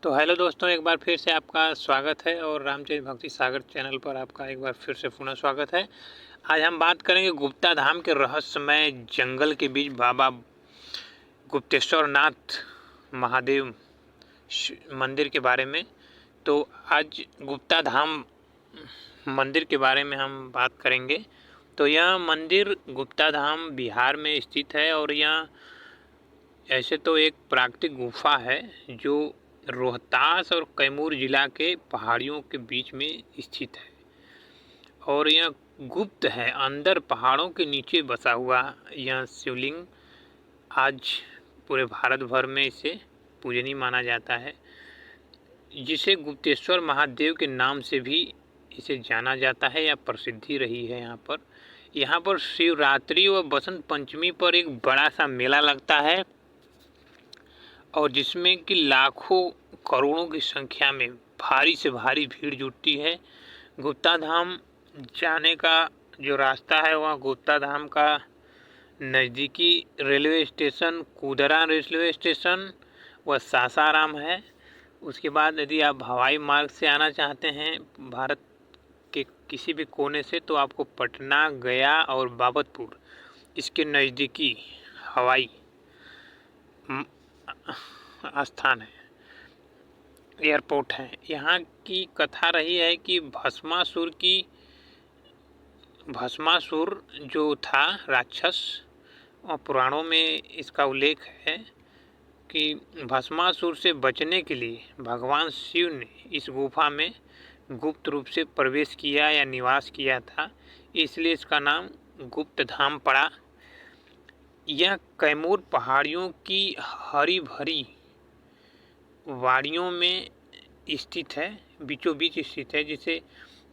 तो हेलो दोस्तों, एक बार फिर से आपका स्वागत है और रामचरित भक्ति सागर चैनल पर आपका एक बार फिर से पुनः स्वागत है। आज हम बात करेंगे गुप्ता धाम के रहस्यमय जंगल के बीच बाबा गुप्तेश्वर नाथ महादेव मंदिर के बारे में। तो आज गुप्ता धाम मंदिर के बारे में हम बात करेंगे। तो यह मंदिर गुप्ता धाम बिहार में स्थित है और यह ऐसे तो एक प्राकृतिक गुफा है जो रोहतास और कैमूर जिला के पहाड़ियों के बीच में स्थित है और यह गुप्त है। अंदर पहाड़ों के नीचे बसा हुआ यह शिवलिंग आज पूरे भारत भर में इसे पूजनीय माना जाता है, जिसे गुप्तेश्वर महादेव के नाम से भी इसे जाना जाता है या प्रसिद्धि रही है। यहाँ पर शिवरात्रि व बसंत पंचमी पर एक बड़ा सा मेला लगता है और जिसमें कि लाखों करोड़ों की संख्या में भारी से भारी भीड़ जुटती है। गुप्ता धाम जाने का जो रास्ता है वह गुप्ता धाम का नज़दीकी railway station Kudra railway station व सासाराम है। उसके बाद यदि आप हवाई मार्ग से आना चाहते हैं भारत के किसी भी कोने से, तो आपको पटना, गया और बाबतपुर इसके नज़दीकी हवाई स्थान है, एयरपोर्ट है। यहाँ की कथा रही है कि भस्मासुर जो था राक्षस, और पुराणों में इसका उल्लेख है कि भस्मासुर से बचने के लिए भगवान शिव ने इस गुफा में गुप्त रूप से प्रवेश किया या निवास किया था, इसलिए इसका नाम गुप्त धाम पड़ा। यह कैमूर पहाड़ियों की हरी भरी वाड़ियों में स्थित है, बीचों बीच स्थित है, जिसे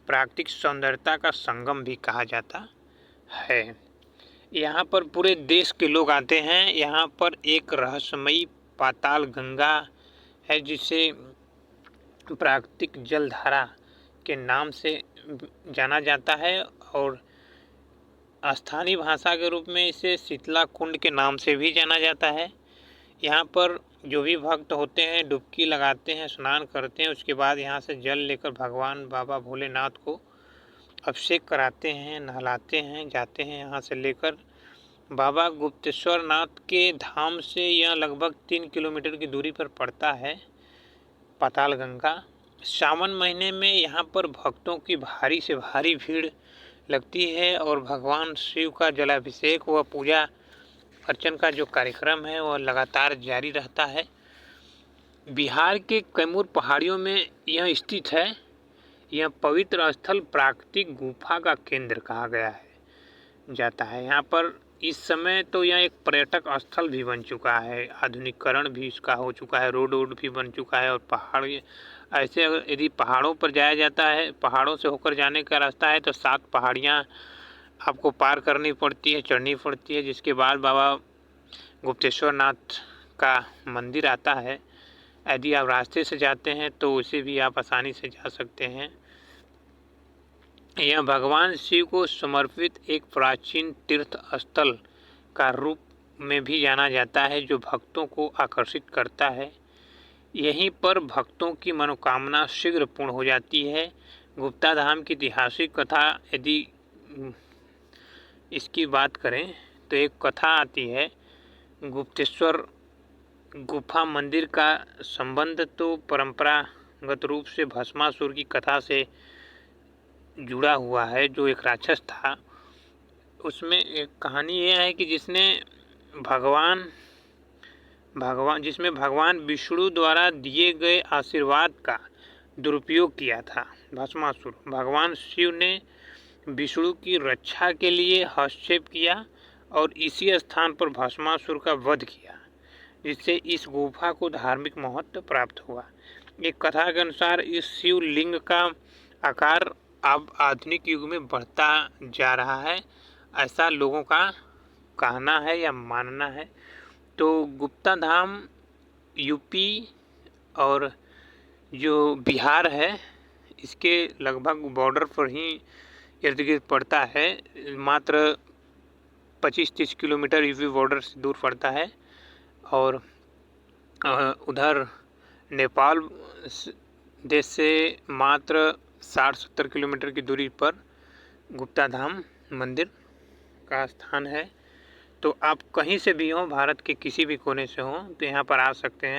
प्राकृतिक सौंदर्यता का संगम भी कहा जाता है। यहाँ पर पूरे देश के लोग आते हैं। यहाँ पर एक रहस्यमयी पाताल गंगा है जिसे प्राकृतिक जलधारा के नाम से जाना जाता है और स्थानीय भाषा के रूप में इसे शीतला कुंड के नाम से भी जाना जाता है। यहाँ पर जो भी भक्त होते हैं डुबकी लगाते हैं, स्नान करते हैं, उसके बाद यहाँ से जल लेकर भगवान बाबा भोलेनाथ को अभिषेक कराते हैं, नहलाते हैं, जाते हैं। यहाँ से लेकर बाबा गुप्तेश्वर नाथ के धाम से यह लगभग 3 किलोमीटर की दूरी पर पड़ता है पाताल गंगा। सावन महीने में यहाँ पर भक्तों की भारी से भारी भीड़ लगती है और भगवान शिव का जलाभिषेक व पूजा अर्चन का जो कार्यक्रम है वह लगातार जारी रहता है। बिहार के कैमूर पहाड़ियों में यह स्थित है। यह पवित्र स्थल प्राकृतिक गुफा का केंद्र कहा गया है जाता है। यहाँ पर इस समय तो यह एक पर्यटक स्थल भी बन चुका है, आधुनिकीकरण भी इसका हो चुका है, रोड भी बन चुका है और पहाड़ ऐसे अगर यदि पहाड़ों पर जाया जाता है, पहाड़ों से होकर जाने का रास्ता है तो 7 पहाड़ियाँ आपको पार करनी पड़ती है, चढ़नी पड़ती है, जिसके बाद बाबा गुप्तेश्वर नाथ का मंदिर आता है। यदि आप रास्ते से जाते हैं तो उसे भी आप आसानी से जा सकते हैं। यह भगवान शिव को समर्पित एक प्राचीन तीर्थ स्थल का रूप में भी जाना जाता है जो भक्तों को आकर्षित करता है। यहीं पर भक्तों की मनोकामना शीघ्र पूर्ण हो जाती है। गुप्ता धाम की ऐतिहासिक कथा यदि इसकी बात करें तो एक कथा आती है। गुप्तेश्वर गुफा मंदिर का संबंध तो परंपरागत रूप से भस्मासुर की कथा से जुड़ा हुआ है, जो एक राक्षस था। उसमें एक कहानी यह है कि जिसमें भगवान विष्णु द्वारा दिए गए आशीर्वाद का दुरुपयोग किया था भस्मासुर। भगवान शिव ने विष्णु की रक्षा के लिए हस्तक्षेप किया और इसी स्थान पर भस्मासुर का वध किया, जिससे इस गुफा को धार्मिक महत्व प्राप्त हुआ। एक कथा के अनुसार इस शिवलिंग का आकार अब आधुनिक युग में बढ़ता जा रहा है, ऐसा लोगों का कहना है या मानना है। तो गुप्ता धाम यूपी और जो बिहार है इसके लगभग बॉर्डर पर ही इर्द गिर्द पड़ता है, मात्र 25-30 किलोमीटर यूपी बॉर्डर से दूर पड़ता है। और उधर नेपाल देश से मात्र 60-70 किलोमीटर की दूरी पर गुप्ता धाम मंदिर का स्थान है। तो आप कहीं से भी हो, भारत के किसी भी कोने से हो, तो यहाँ पर आ सकते हैं।